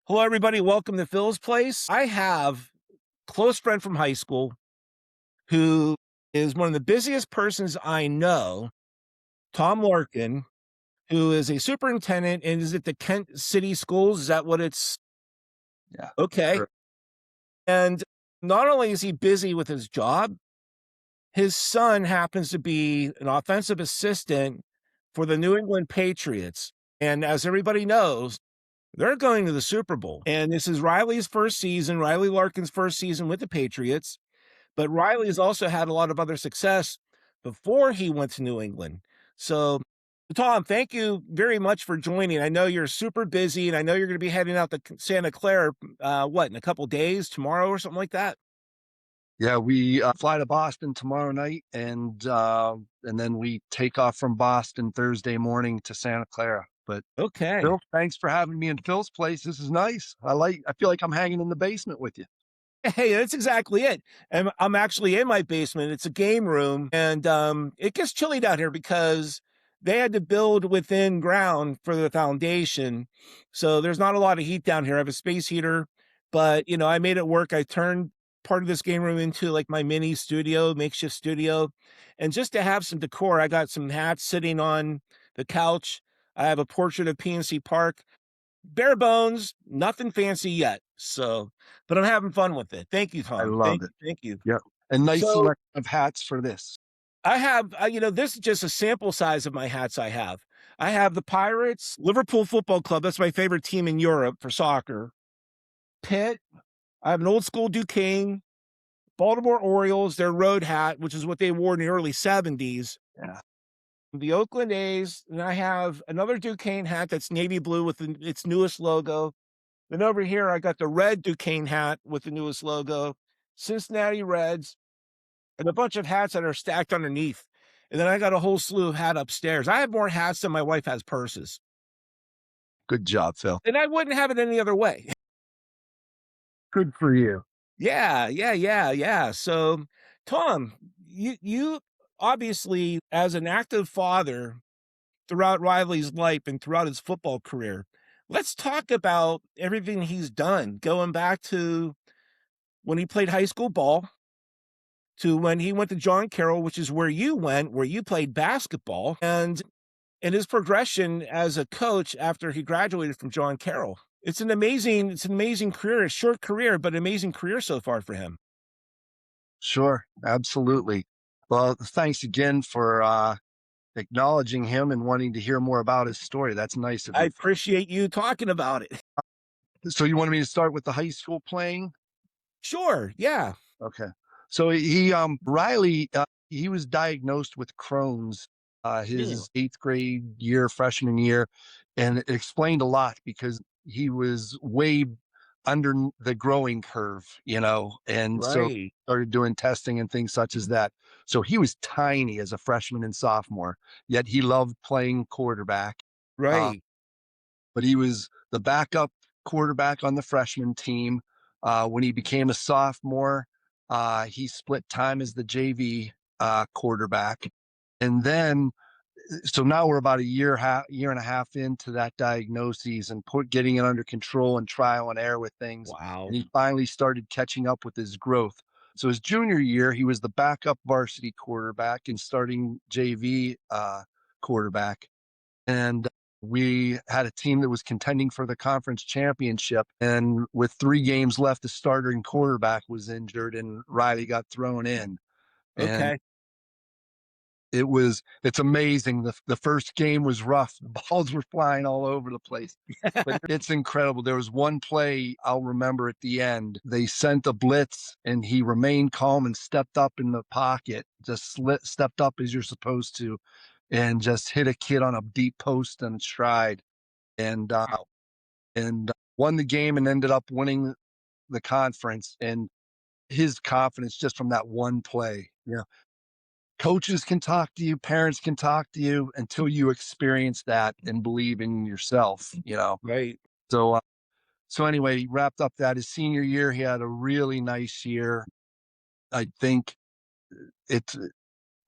Hello, everybody. Welcome to Phil's Place. I have a close friend from high school who is one of the busiest persons I know, Tom Larkin, who is a superintendent and is at the Kent City Schools. Is that what it's? Yeah. Okay. Sure. And not only is he busy with his job, his son happens to be an offensive assistant for the New England Patriots. And as everybody knows, they're going to the Super Bowl. And this is Riley's first season, Riley Larkin's first season with the Patriots. But Riley's also had a lot of other success before he went to New England. So, Tom, thank you very much for joining. I know you're super busy, and I know you're going to be heading out to Santa Clara, in a couple days, tomorrow or something like that? Yeah, we fly to Boston tomorrow night, and then we take off from Boston Thursday morning to Santa Clara. But Okay. Phil, thanks for having me in Phil's place. This is nice. I feel like I'm hanging in the basement with you. Hey, that's exactly it. And I'm actually in my basement. It's a game room, and it gets chilly down here because they had to build within ground for the foundation. So there's not a lot of heat down here. I have a space heater, but I made it work. I turned part of this game room into like my mini studio, makeshift studio. And just to have some decor, I got some hats sitting on the couch. I have a portrait of PNC Park. Bare bones, nothing fancy yet. So, but I'm having fun with it. Thank you, I Tom. love Thank it. you. Thank you. Yeah, and nice So selection of hats for this. I have, this is just a sample size of my hats I have. I have the Pirates, Liverpool Football Club. That's my favorite team in Europe for soccer. Pitt. I have an old school Duquesne, Baltimore Orioles, their road hat, which is what they wore in the early 70s. Yeah, The Oakland A's, and I have another Duquesne hat that's navy blue with its newest logo. Then over here, I got the red Duquesne hat with the newest logo, Cincinnati Reds, and a bunch of hats that are stacked underneath. And then I got a whole slew of hat upstairs. I have more hats than my wife has purses. good job, Phil. And I wouldn't have it any other way. Good for you. Yeah, yeah, yeah, yeah. So, Tom, you obviously, as an active father throughout Riley's life and throughout his football career, let's talk about everything he's done, going back to when he played high school ball to when he went to John Carroll, which is where you went, where you played basketball, and his progression as a coach after he graduated from John Carroll. It's an amazing career, a short career, but amazing career so far for him. Sure, absolutely. Well, thanks again for acknowledging him and wanting to hear more about his story. That's nice of I you. appreciate you talking about it. So you wanted me to start with the high school playing? Sure, yeah. Okay. So Riley, he was diagnosed with Crohn's, Mm, his 8th grade year, freshman year, and it explained a lot because he was way under the growing curve, and so right, started doing testing and things such as that. So he was tiny as a freshman and sophomore, yet he loved playing quarterback. Uh, right. but he was the backup quarterback on the freshman team. When he became a sophomore, he split time as the JV quarterback. And then, so now we're about a year and a half into that diagnosis and getting it under control and trial and error with things. Wow. And he finally started catching up with his growth. So his junior year, he was the backup varsity quarterback and starting JV quarterback. And we had a team that was contending for the conference championship. And with 3 games left, the starting quarterback was injured and Riley got thrown in. And Okay. it's amazing. The first game was rough. The balls were flying all over the place, but it's incredible. There was one play I'll remember at the end. They sent a blitz and he remained calm and stepped up in the pocket, just stepped up as you're supposed to, and just hit a kid on a deep post and stride and Wow. won the game and ended up winning the conference. And his confidence just from that one play. Yeah. Coaches can talk to you, parents can talk to you until you experience that and believe in yourself. Right. So, so anyway, he wrapped up that his senior year. He had a really nice year. I think it's,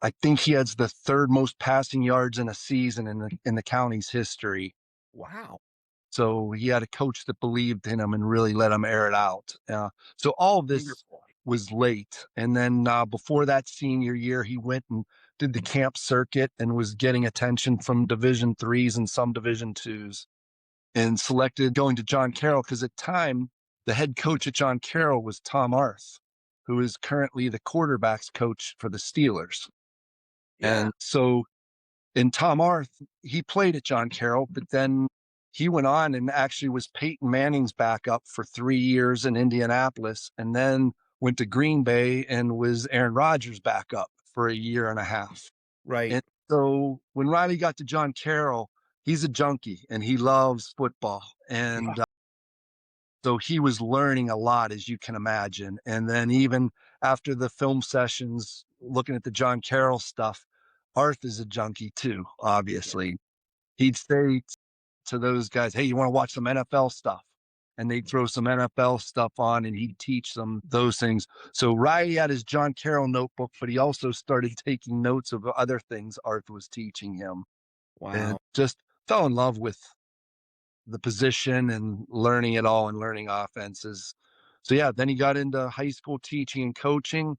I think he has the third most passing yards in a season in the county's history. Wow. So he had a coach that believed in him and really let him air it out. So all of this Wonderful. was late. And then before that senior year, he went and did the camp circuit and was getting attention from Division threes and some Division twos, and selected going to John Carroll because at the time the head coach at John Carroll was Tom Arth, who is currently the quarterbacks coach for the Steelers. Yeah. And so and Tom Arth, he played at John Carroll, but then he went on and actually was Peyton Manning's backup for 3 years in Indianapolis, and then went to Green Bay and was Aaron Rodgers' backup for a year and a half. Right. And so when Riley got to John Carroll, he's a junkie and he loves football. Yeah. And so he was learning a lot, as you can imagine. And then even after the film sessions, looking at the John Carroll stuff, Arth is a junkie too, obviously. He'd say to those guys, "Hey, you want to watch some NFL stuff?" And they'd throw some NFL stuff on and he'd teach them those things. So Riley had his John Carroll notebook, but he also started taking notes of other things Arth was teaching him, and Wow. just fell in love with the position and learning it all and learning offenses. So yeah, then he got into high school teaching and coaching.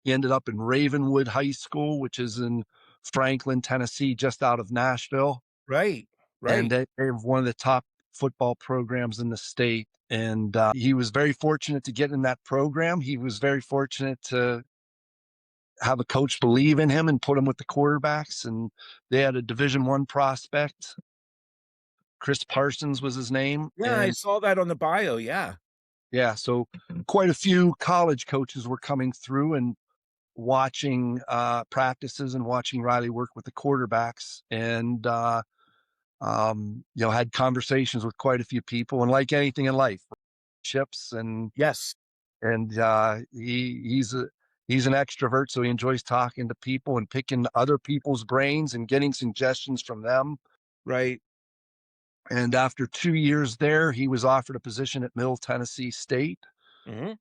He ended up in Ravenwood High School, which is in Franklin, Tennessee, just out of Nashville. Right. And Right. they have one of the top football programs in the state. And he was very fortunate to get in that program. He was very fortunate to have a coach believe in him and put him with the quarterbacks. And they had a Division I prospect. Chris Parsons was his name. Yeah, I And saw that on the bio. Yeah. yeah, so quite a few college coaches were coming through and watching practices and watching Riley work with the quarterbacks, and had conversations with quite a few people. And like anything in life, chips Yes. he's an extrovert, so he enjoys talking to people and picking other people's brains and getting suggestions from them. Right. And after 2 years there, he was offered a position at Middle Tennessee State. Hmm.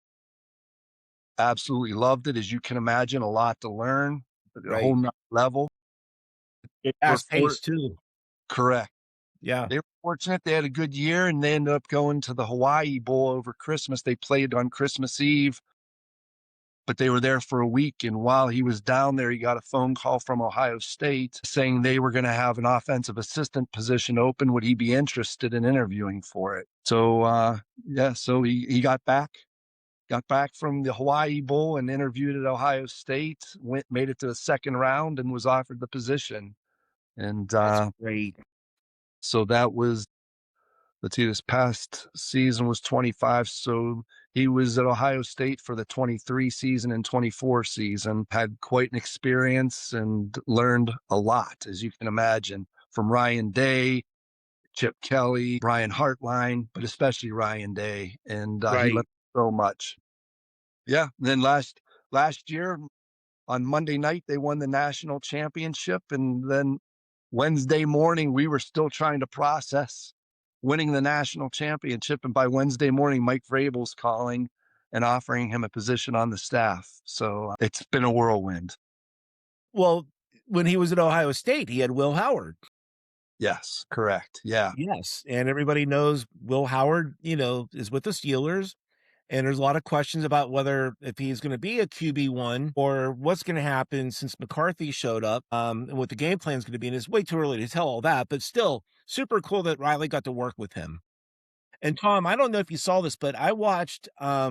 Absolutely loved it. As you can imagine, a lot to learn, a whole Right. nother level. We're Fast for paced too. correct. Yeah. They were fortunate. They had a good year and they ended up going to the Hawaii Bowl over Christmas. They played on Christmas Eve, but they were there for a week. And while he was down there, he got a phone call from Ohio State saying they were going to have an offensive assistant position open. Would he be interested in interviewing for it? So, so he got back from the Hawaii Bowl and interviewed at Ohio State, made it to the second round and was offered the position. And That's great. so that was, let's see, this past season was 25. So he was at Ohio State for the 23 season and 24 season, had quite an experience and learned a lot, as you can imagine, from Ryan Day, Chip Kelly, Brian Hartline, but especially Ryan Day. And he learned Right. so much. Yeah. And then last year on Monday night, they won the national championship. And then Wednesday morning, we were still trying to process winning the national championship. And by Wednesday morning, Mike Vrabel's calling and offering him a position on the staff. So it's been a whirlwind. Well, when he was at Ohio State, he had Will Howard. Yes, correct. Yeah. Yes. And everybody knows Will Howard, is with the Steelers. And there's a lot of questions about whether if he's going to be a QB1 or what's going to happen since McCarthy showed up, and what the game plan is going to be. And it's way too early to tell all that, but still super cool that Riley got to work with him. And Tom, I don't know if you saw this, but I watched a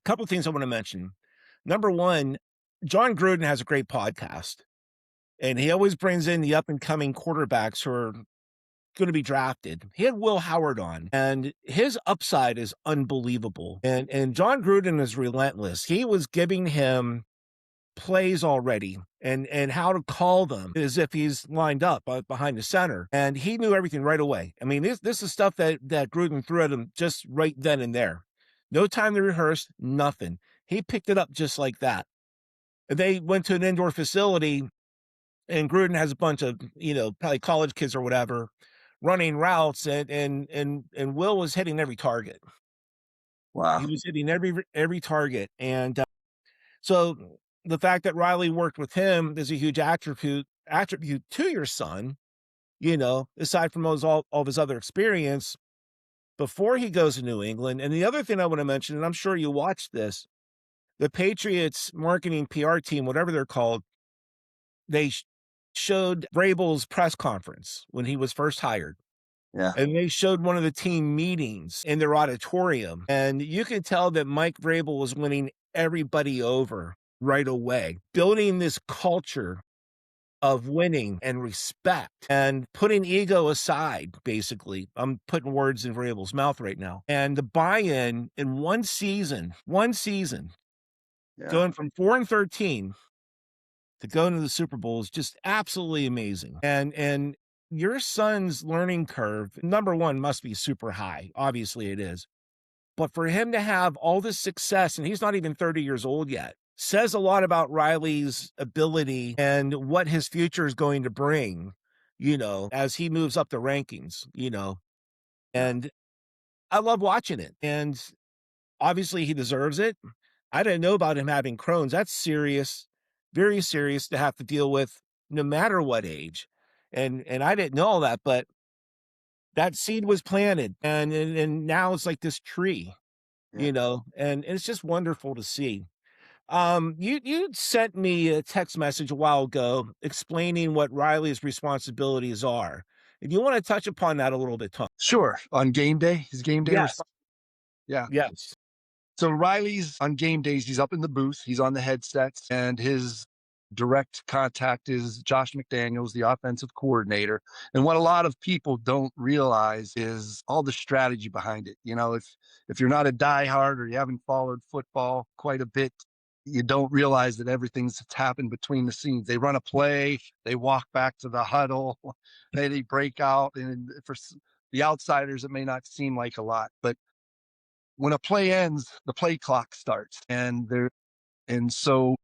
couple of things I want to mention. Number one, John Gruden has a great podcast, and he always brings in the up and coming quarterbacks who are going to be drafted. He had Will Howard on, and his upside is unbelievable. And John Gruden is relentless. He was giving him plays already and how to call them as if he's lined up behind the center. And he knew everything right away. I mean, this is stuff that Gruden threw at him just right then and there. No time to rehearse, nothing. He picked it up just like that. They went to an indoor facility, and Gruden has a bunch of, probably college kids or whatever running routes, and Will was hitting every target. He Wow. was hitting every target. And so the fact that Riley worked with him is a huge attribute to your son, aside from all of his other experience before he goes to New England. And the other thing I want to mention, and I'm sure you watched this, the Patriots marketing PR team, whatever they're called, they showed Vrabel's press conference when he was first hired. Yeah. And they showed one of the team meetings in their auditorium. And you could tell that Mike Vrabel was winning everybody over right away, building this culture of winning and respect and putting ego aside, basically. I'm putting words in Vrabel's mouth right now. And the buy-in in one season, Yeah. going from 4-13 to go into the Super Bowl is just absolutely amazing. And your son's learning curve, number one, must be super high. Obviously it is. But for him to have all this success, and he's not even 30 years old yet, says a lot about Riley's ability and what his future is going to bring, as he moves up the rankings. Yeah. And I love watching it. And obviously he deserves it. I didn't know about him having Crohn's. That's serious, very serious to have to deal with no matter what age. And I didn't know all that, but that seed was planted and now it's like this tree, Yeah. and it's just wonderful to see. You sent me a text message a while ago explaining what Riley's responsibilities are. And you want to touch upon that a little bit, Tom? Sure. On game day, his game day Yes. response. Yeah. Yes. So Riley's on game days, he's up in the booth, he's on the headsets, and his direct contact is Josh McDaniels, the offensive coordinator. And what a lot of people don't realize is all the strategy behind it. If you're not a diehard or you haven't followed football quite a bit, you don't realize that everything's that's happened between the scenes. They run a play, they walk back to the huddle, they break out, and for the outsiders, it may not seem like a lot, but when a play ends, the play clock starts. And so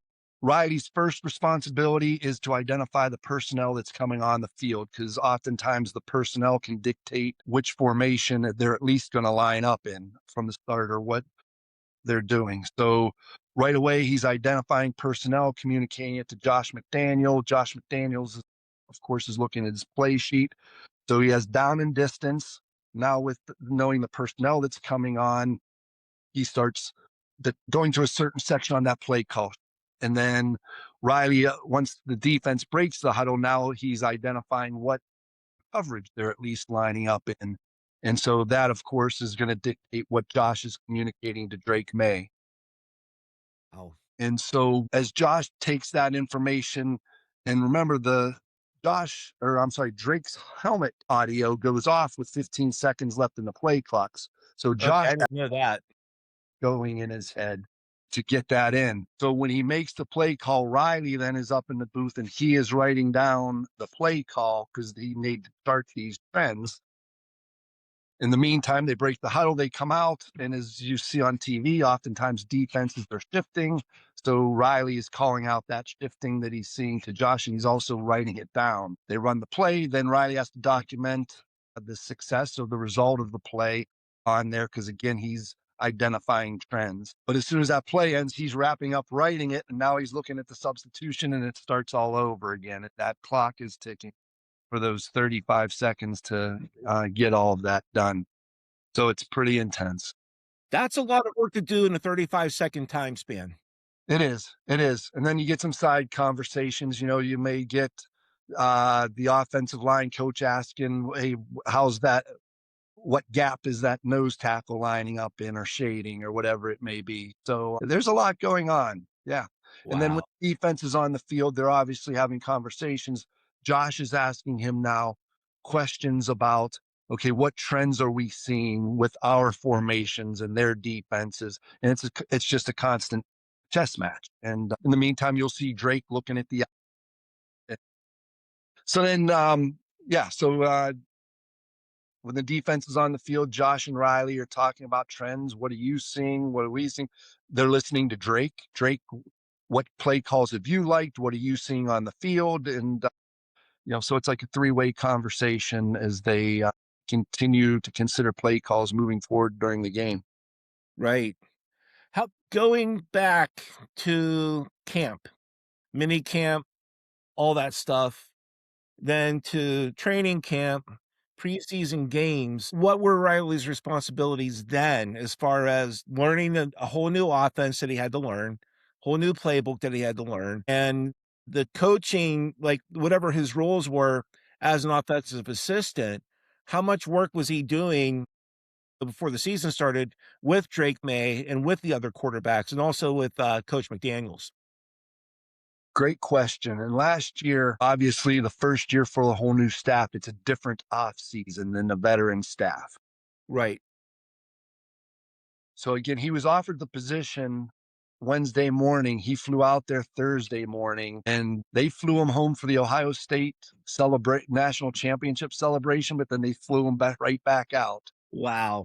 Riley's first responsibility is to identify the personnel that's coming on the field, because oftentimes the personnel can dictate which formation that they're at least going to line up in from the start or what they're doing. So right away, he's identifying personnel, communicating it to Josh McDaniel. Josh McDaniels, of course, is looking at his play sheet. So he has down and distance. Now, with knowing the personnel that's coming on, he starts going to a certain section on that play call. And then Riley, once the defense breaks the huddle, now he's identifying what coverage they're at least lining up in. And so that, of course, is going to dictate what Josh is communicating to Drake May. Oh, And so as Josh takes that information, and remember Drake's helmet audio goes off with 15 seconds left in the play clocks. So okay. Josh I didn't know that. going in his head to get that in. So when he makes the play call, Riley then is up in the booth and he is writing down the play call because he needs to start these trends. In the meantime, they break the huddle, they come out, and as you see on TV, oftentimes defenses are shifting. So Riley is calling out that shifting that he's seeing to Josh, and he's also writing it down. They run the play, then Riley has to document the success or the result of the play on there, because again, he's identifying trends. But as soon as that play ends, he's wrapping up writing it, and now he's looking at the substitution, and it starts all over again. That clock is ticking for those 35 seconds to get all of that done. So it's pretty intense. That's a lot of work to do in a 35-second time span. It is. It is. And then you get some side conversations. You may get the offensive line coach asking, hey, how's that? What gap is that nose tackle lining up in or shading or whatever it may be? So there's a lot going on. Yeah. And then when Wow. the defense is on the field, they're obviously having conversations. Josh is asking him now questions about, okay, what trends are we seeing with our formations and their defenses? And it's just a constant chess match. And in the meantime, you'll see Drake looking at the. So then, yeah. So when the defense is on the field, Josh and Riley are talking about trends. What are you seeing? What are we seeing? They're listening to Drake. Drake, what play calls have you liked? What are you seeing on the field? And, so it's like a three-way conversation as they continue to consider play calls moving forward during the game. Right. How going back to camp, mini camp, all that stuff. then to training camp, preseason games. What were Riley's responsibilities then as far as learning a whole new offense that he had to learn, whole new playbook that he had to learn, and the coaching, like whatever his roles were as an offensive assistant, how much work was he doing before the season started with Drake May and with the other quarterbacks and also with Coach McDaniels? Great question. And last year, obviously, the first year for the whole new staff, it's a different off season than the veteran staff. Right. So again, he was offered the position Wednesday morning. He flew out there Thursday morning, and they flew him home for the Ohio State national championship celebration. But then they flew him back right back out Wow.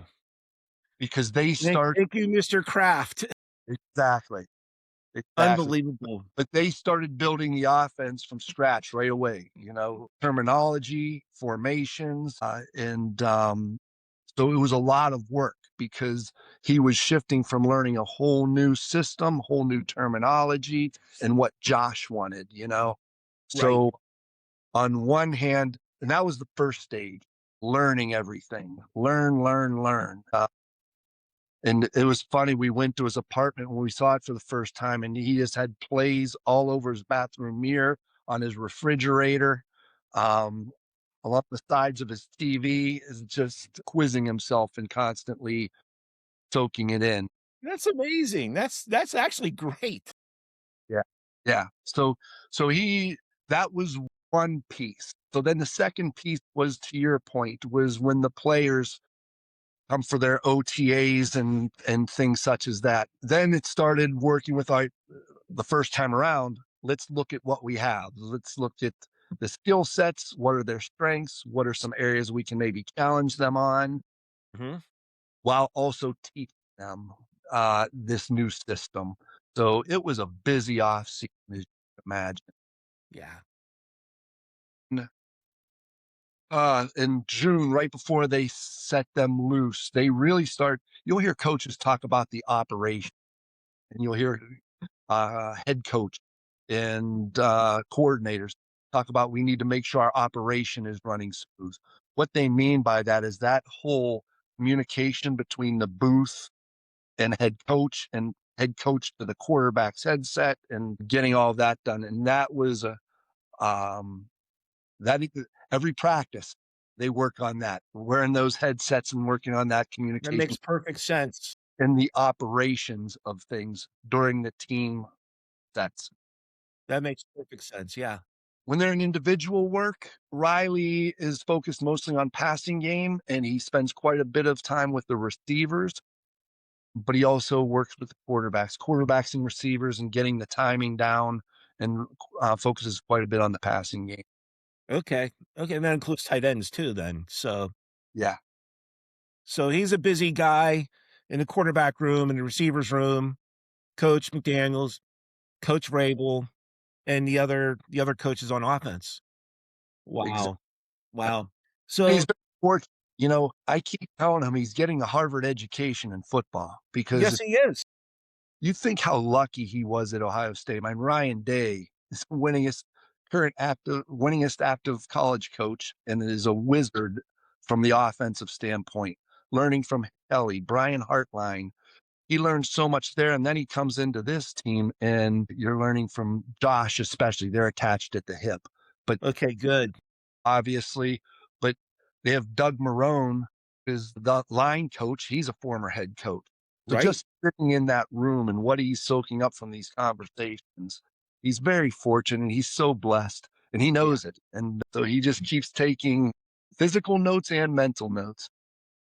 because they Thank, start thank you, Mr. Kraft. exactly, exactly. Unbelievable. But they started building the offense from scratch right away. Terminology, formations, and so it was a lot of work because he was shifting from learning a whole new system, whole new terminology, and what Josh wanted. Right. So on one hand, and that was the first stage, learning everything, learn. And it was funny. We went to his apartment when we saw it for the first time, and he just had plays all over his bathroom mirror, on his refrigerator, um, along the sides of his TV, is just quizzing himself and constantly soaking it in. That's amazing. That's actually great. Yeah. Yeah. So that was one piece. So then the second piece was, to your point, was when the players come for their OTAs and things such as that. Then it started working with the first time around. Let's look at what we have. Let's look at the skill sets. What are their strengths? What are some areas we can maybe challenge them on, Mhm. while also teaching them this new system? So it was a busy off season, as you can imagine. Yeah. In June, right before they set them loose, they really start. You'll hear coaches talk about the operation, and you'll hear head coach and coordinators talk about, we need to make sure our operation is running smooth. What they mean by that is that whole communication between the booth and head coach to the quarterback's headset, and getting all that done. And that was um, every practice they work on that, wearing those headsets and working on that That communication makes perfect sense. and the operations of things during the team sets. That makes perfect sense, yeah. When they're in individual work, Riley is focused mostly on passing game, and he spends quite a bit of time with the receivers, but he also works with the quarterbacks and receivers, and getting the timing down, and focuses quite a bit on the passing game. Okay. Okay, and that includes tight ends too then. Yeah, So he's a busy guy in the quarterback room, in the receivers room, Coach McDaniels, Coach Vrabel, and the other coaches on offense. exactly. Wow. Wow. He's So very fortunate. I keep telling him he's getting a Harvard education in football, because yes, he is. you think how lucky he was at Ohio State. I mean, Ryan Day is the winningest active college coach, and is a wizard from the offensive standpoint. Learning from Kelly, Brian Hartline, he learned so much there, and then he comes into this team, and you're learning from Josh, especially. They're attached at the hip, but Okay, good. obviously, but they have Doug Marrone is the line coach. He's a former head coach. So Right? just sitting in that room and what he's soaking up from these conversations, he's very fortunate. He's so blessed, and he Yeah. knows it. And so he just keeps taking physical notes and mental notes.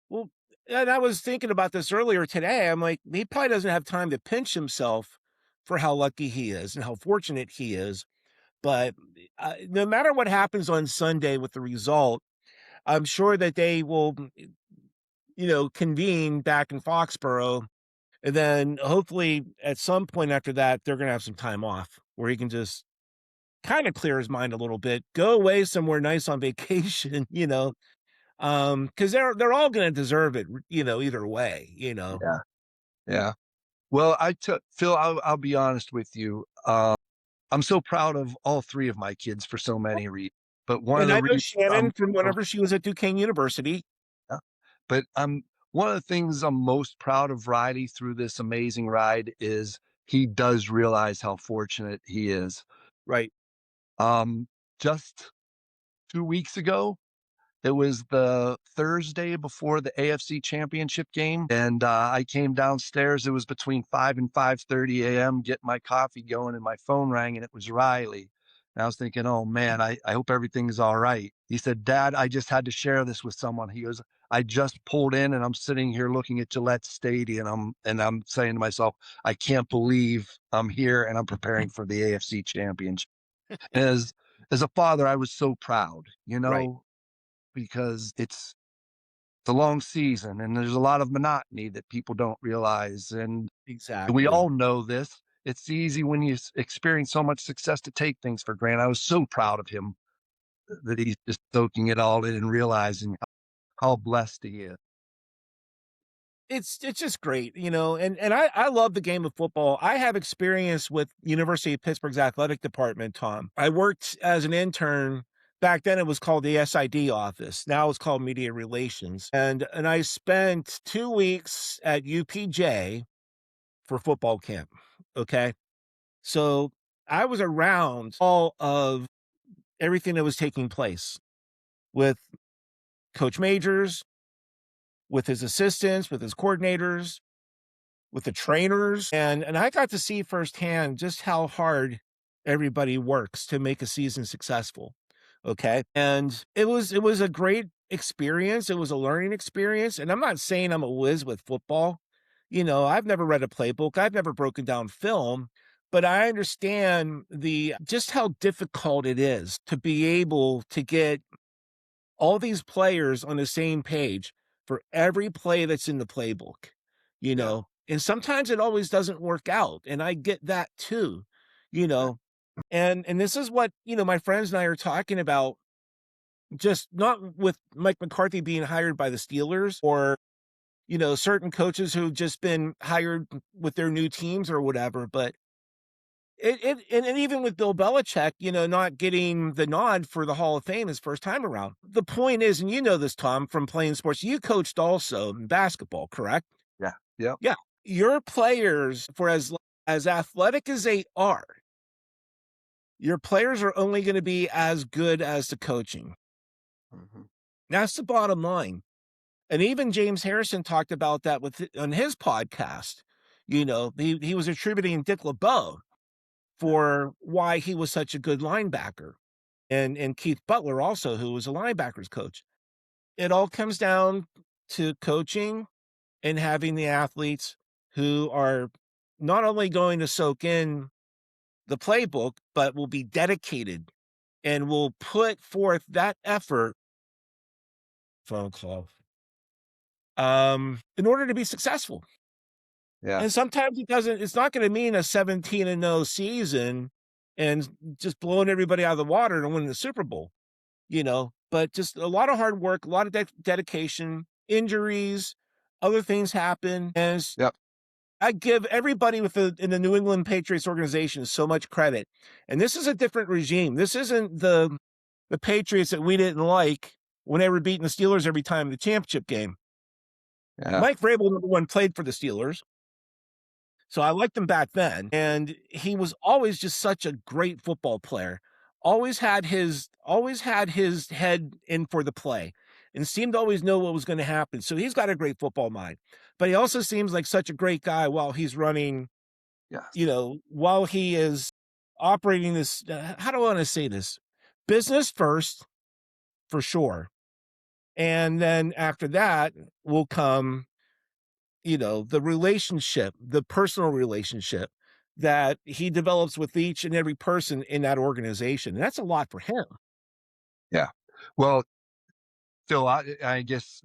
Well, and I was thinking about this earlier today. I'm like, he probably doesn't have time to pinch himself for how lucky he is and how fortunate he is. But no matter what happens on Sunday with the result, I'm sure that they will, convene back in Foxborough. And then hopefully at some point after that, they're going to have some time off where he can just kind of clear his mind a little bit, go away somewhere nice on vacation, because they're all going to deserve it, either way. Yeah. Yeah. Well, I took Phil, I'll be honest with you. I'm so proud of all three of my kids for so many reasons. But one of And the I know reasons Shannon I'm from so whenever she was at Duquesne University. yeah, but one of the things I'm most proud of Riley through this amazing ride is he does realize how fortunate he is. Right. Just 2 weeks ago, it was the Thursday before the AFC Championship game, and, I came downstairs. It was between 5 and 5:30 AM, getting my coffee going, and my phone rang, and it was Riley. And I was thinking, "Oh, man, I hope everything's alright." He said, "Dad, I just had to share this with someone." He goes, "I just pulled in, and I'm sitting here looking at Gillette Stadium, and I'm saying to myself, 'I can't believe I'm here, and I'm preparing for the AFC Championship.'" As a father, I was so proud, Right. because it's a long season and there's a lot of monotony that people don't realize. And we Exactly. all know this. It's easy when you experience so much success to take things for granted. I was so proud of him that he's just soaking it all in and realizing how blessed he is. It's just great, and I love the game of football. I have experience with University of Pittsburgh's athletic department, Tom. I worked as an intern. Back then it was called the SID office. Now it's called media relations. And I spent 2 weeks at UPJ for football camp. Okay? So I was around all of everything that was taking place with Coach Majors, with his assistants, with his coordinators, with the trainers, and I got to see firsthand just how hard everybody works to make a season successful, okay? And it was a great experience, it was a learning experience, and I'm not saying I'm a whiz with football. I've never read a playbook, I've never broken down film, but I understand the just how difficult it is to be able to get all these players on the same page for every play that's in the playbook, you Yeah. know? And sometimes it always doesn't work out, and I get that too, you know? And this is what, my friends and I are talking about, just not with Mike McCarthy being hired by the Steelers or, certain coaches who've just been hired with their new teams or whatever, but and even with Bill Belichick, not getting the nod for the Hall of Fame his first time around. The point is, and you know this, Tom, from playing sports, you coached also in basketball, correct? Yeah. Yeah. Yeah. Your players, for as athletic as they are, your players are only going to be as good as the coaching. Mhm. That's the bottom line. And even James Harrison talked about that on his podcast. He was attributing Dick LeBeau for why he was such a good linebacker. And Keith Butler also, who was a linebackers coach. It all comes down to coaching and having the athletes who are not only going to soak in the playbook, but will be dedicated and will put forth that effort. Phone call. In order to be successful. Yeah. And sometimes it's not going to mean a 17-0 season and just blowing everybody out of the water to win the Super Bowl. But just a lot of hard work, a lot of dedication, injuries, other things happen. And Yep. I give everybody in the New England Patriots organization so much credit. And this is a different regime. This isn't the Patriots that we didn't like when they were beating the Steelers every time in the championship game. Yeah. Mike Vrabel, number one, played for the Steelers. So I liked him back then, and he was always just such a great football player. Always had his head in for the play and seemed to always know what was going to happen. So he's got a great football mind. But he also seems like such a great guy while he's running, Yes. while he is operating this how do I want to say this? Business first for sure. And then after that will come the relationship, the personal relationship that he develops with each and every person in that organization. And that's a lot for him. Yeah. Well, Phil, I guess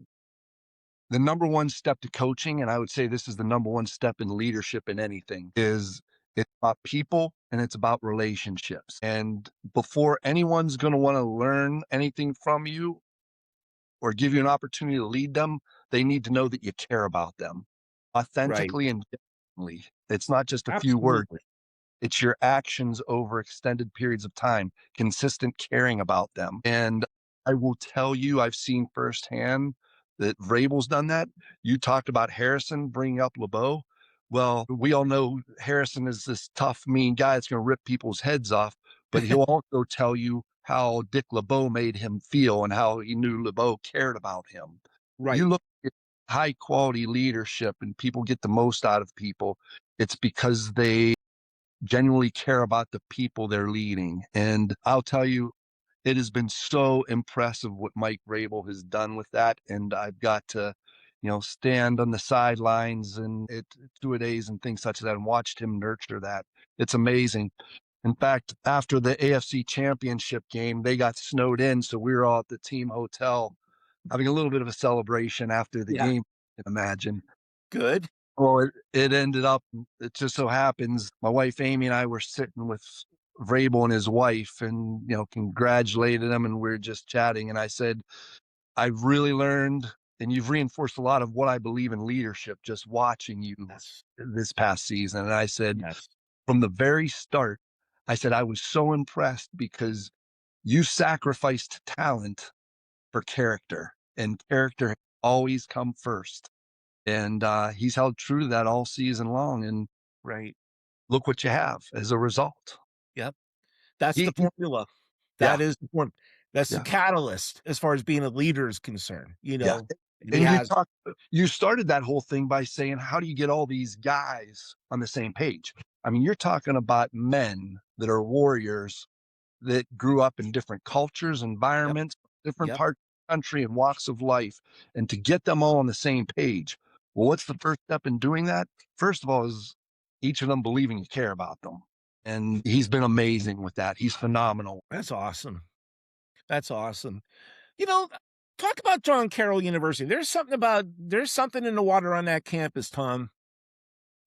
the number one step to coaching, and I would say this is the number one step in leadership in anything, is it's about people and it's about relationships. And before anyone's going to want to learn anything from you or give you an opportunity to lead them, they need to know that you care about them Right. authentically and genuinely. It's not just a few words. Absolutely. It's your actions over extended periods of time, consistent caring about them. And I will tell you, I've seen firsthand that Vrabel's done that. You talked about Harrison bringing up LeBeau. Well, we all know Harrison is this tough, mean guy that's going to rip people's heads off, but he'll also tell you how Dick LeBeau made him feel and how he knew LeBeau cared about him. You Right. look at high quality leadership and people get the most out of people, it's because they genuinely care about the people they're leading. And I'll tell you, it has been so impressive what Mike Vrabel has done with that. And I've got to, stand on the sidelines and it two-a-days and things such as that and watched him nurture that. It's amazing. In fact, after the AFC championship game, they got snowed in. So we were all at the team hotel having a little bit of a celebration after the Yeah. game. You can imagine. Good. Well, it ended up, it just so happens, my wife Amy and I were sitting with Vrabel and his wife and, congratulated him. And we are just chatting. And I said, I've really learned and you've reinforced a lot of what I believe in leadership just watching you Yes. this past season. And I said, Yes. from the very start, I said, I was so impressed because you sacrificed talent for character, and character always come first. And he's held true to that all season long. And Right. look what you have as a result. Yep. That's the He formula. Yeah, That is the form that's the yeah, catalyst as far as being a leader is concerned, yeah. and he And has you started that whole thing by saying, how do you get all these guys on the same page? I mean, you're talking about men that are warriors that grew up in different cultures, Yep. environments, different Yep. parts of the country and walks of life, and to get them all on the same page. Well, what's the first step in doing that? First of all, is each of them believing you care about them. And he's been amazing with that. He's phenomenal. That's awesome. That's awesome. You know, talk about John Carroll University. There's something in the water on that campus, Tom.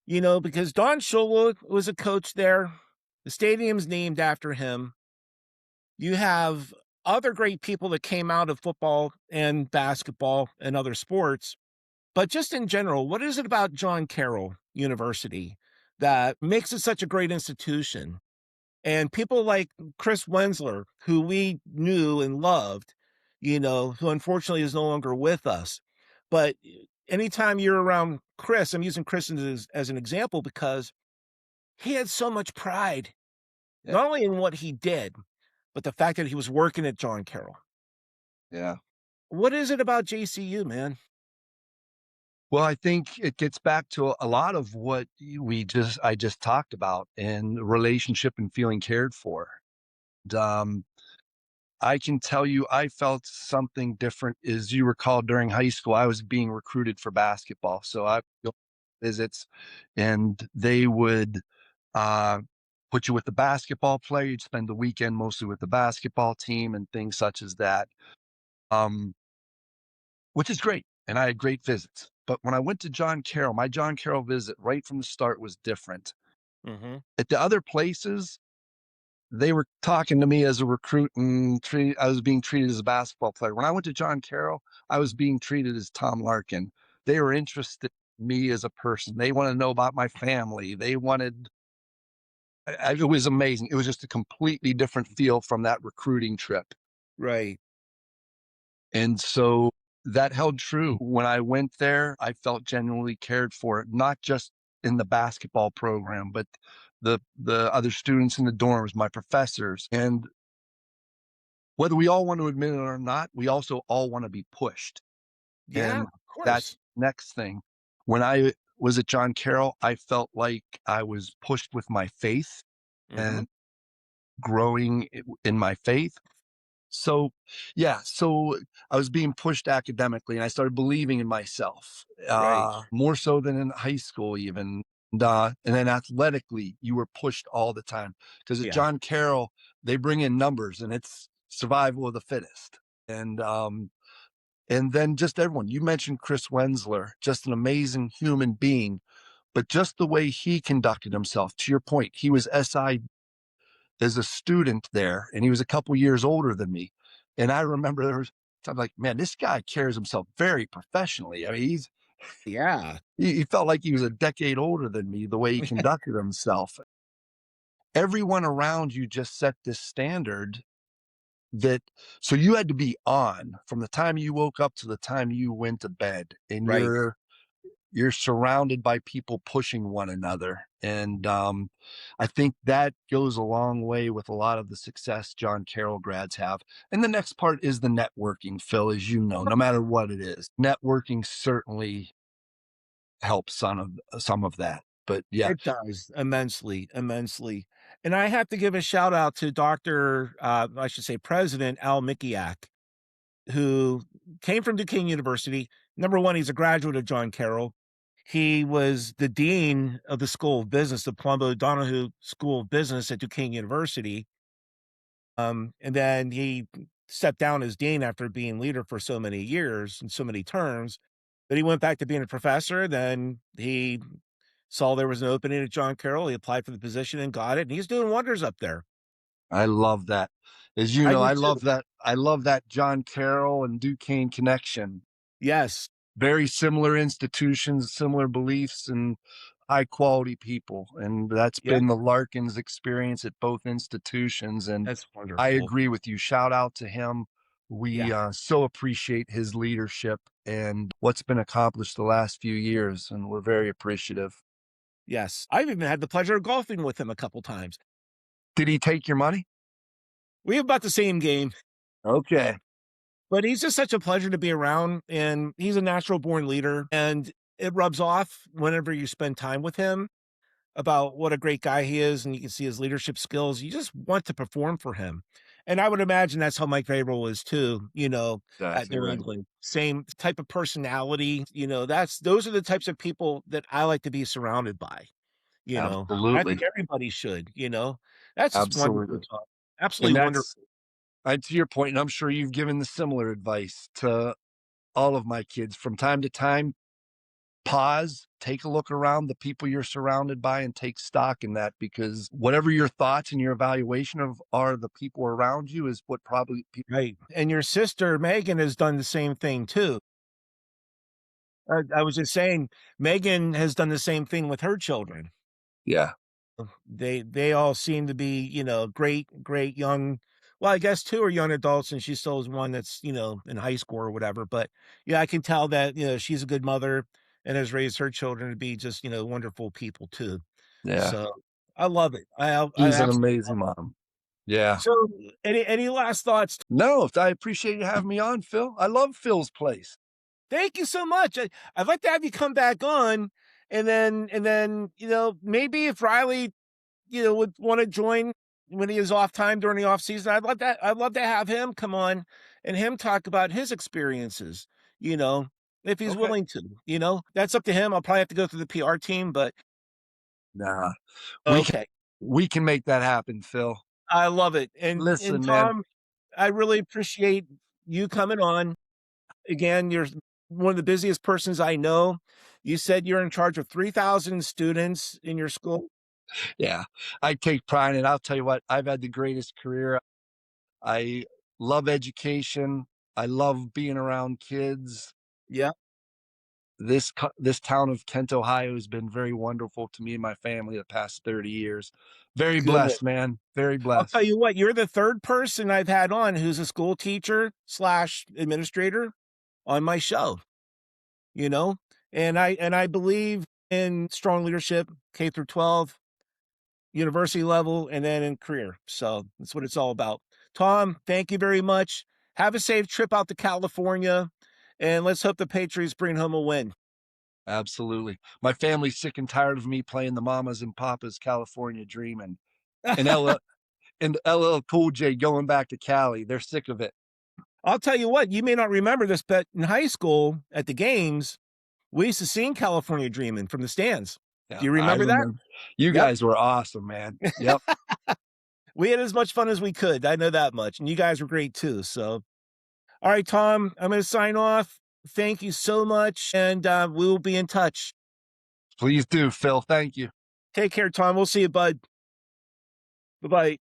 Because Don Shula was a coach there. The stadium's named after him. You have other great people that came out of football and basketball and other sports. But just in general, what is it about John Carroll University that makes it such a great institution? And people like Chris Wensler, who we knew and loved, who unfortunately is no longer with us. But anytime you're around Chris, I'm using Chris as an example because he had so much pride, Yeah. not only in what he did, but the fact that he was working at John Carroll. Yeah. What is it about JCU, man? Well, I think it gets back to a lot of what I just talked about and relationship and feeling cared for. And, I can tell you, I felt something different. As you recall, during high school, I was being recruited for basketball. So I would go visits and they would uh, put you with the basketball player. You'd spend the weekend mostly with the basketball team and things such as that, um, which is great. And I had great visits. But when I went to John Carroll, my John Carroll visit right from the start was different. Mhm. At the other places, they were talking to me as a recruit and I was being treated as a basketball player. When I went to John Carroll, I was being treated as Tom Larkin. They were interested in me as a person. They wanted to know about my family. They wanted, it was amazing. It was just a completely different feel from that recruiting trip. Right. And so that held true. When I went there, I felt genuinely cared for, not just in the basketball program, but the other students in the dorms, my professors. And whether we all want to admit it or not, we also all want to be pushed. Yeah, And of that's course. the next thing. When I was at John Carroll, I felt like I was pushed with my faith Mhm. and growing in my faith. So, yeah, so I was being pushed academically and I started believing in myself, Right. more so than in high school, even. And then athletically, you were pushed all the time because at Yeah. John Carroll, they bring in numbers and it's survival of the fittest. And then just everyone, you mentioned Chris Wensler, just an amazing human being, but just the way he conducted himself, to your point, he was SI as a student there, and he was a couple years older than me. And I remember there was I'm like, man, this guy carries himself very professionally. I mean, Yeah. he felt like he was a decade older than me, the way he conducted himself. everyone around you just set this standard that so you had to be on from the time you woke up to the time you went to bed, and Right. you're surrounded by people pushing one another. And I think that goes a long way with a lot of the success John Carroll grads have. And the next part is the networking, Phil, as you know, no matter what it is. Networking certainly helps some of that. But yeah, It does immensely, immensely. And I have to give a shout out to Dr. I should say President Al Mikiak, who came from Duquesne University. Number one, he's a graduate of John Carroll. He was the dean of the School of Business, the Palumbo Donahue School of Business at Duquesne University. And then he stepped down as dean after being leader for so many years and so many terms. Then he went back to being a professor. Then he saw there was an opening at John Carroll. He applied for the position and got it. And he's doing wonders up there. I love that. As you I know, do I too. love that. I love that John Carroll and Duquesne connection. Yes. Very similar institutions, similar beliefs, and high quality people. And that's Yeah. been the Larkins experience at both institutions. And That's I wonderful. agree with you. Shout out to him. Yeah. We so appreciate his leadership and what's been accomplished the last few years. And we're very appreciative. Yes. I've even had the pleasure of golfing with him a couple times. Did he take your money? We have about the same game, Okay. but he's just such a pleasure to be around. And he's a natural born leader. And it rubs off whenever you spend time with him about what a great guy he is, and you can see his leadership skills. You just want to perform for him. And I would imagine that's how Mike Vrabel is too, at Exactly New right. England. Same type of personality. Those are the types of people that I like to be surrounded by. I think Absolutely. everybody should. That's just wonderful Absolutely. talk. And Absolutely that's wonderful. to your point, and I'm sure you've given the similar advice to all of my kids from time to time. Pause, take a look around the people you're surrounded by and take stock in that, because whatever your thoughts and your evaluation of are the people around you is what probably people. Right. And your sister Megan has done the same thing too. I was just saying, Megan has done the same thing with her children. Yeah. They all seem to be, great young, well, I guess 2 are young adults, and she still is one that's, in high school or whatever, but, yeah, I can tell that, she's a good mother and has raised her children to be just, wonderful people too. Yeah. So, I love it. I She's an absolutely amazing mom. Yeah. so, any last thoughts? No, I appreciate you having me on, Phil. I love Phil's place. Thank you so much. I'd like to have you come back on, and then, maybe if Riley would want to join when he is off time during the off season. I'd love to have him come on and him talk about his experiences, you know, if he's Okay. willing to. That's up to him. I'll probably have to go through the PR team, but Nah. We can okay. we can make that happen, Phil. I love it. And Listen, man. Tom, I really appreciate you coming on. Again, you're one of the busiest persons I know. You said you're in charge of 3,000 students in your school. Yeah. I take pride in it. I'll tell you what, I've had the greatest career. I love education. I love being around kids. Yeah, This town of Kent, Ohio has been very wonderful to me and my family the past 30 years. Very good. blessed, man. Very I'll tell blessed. you what, you're the third person I've had on who's a school teacher slash administrator on my show, you know? And I believe in strong leadership, K through 12, university level, and then in career. So that's what it's all about. Tom, thank you very much. Have a safe trip out to California, and let's hope the Patriots bring home a win. Absolutely. My family's sick and tired of me playing the mamas and papas California dream, and LL Cool J going back to Cali. They're sick of it. I'll tell you what, you may not remember this, but in high school at the games, we used to sing California Dreamin' from the stands. Yeah, Do you I remember that? remember. You Yep. guys were awesome, man. Yep. We had as much fun as we could. I know that much. And you guys were great too. So, all right, Tom, I'm going to sign off. Thank you so much. And we will be in touch. Please do, Phil. Thank you. Take care, Tom. We'll see you, bud. Bye bye.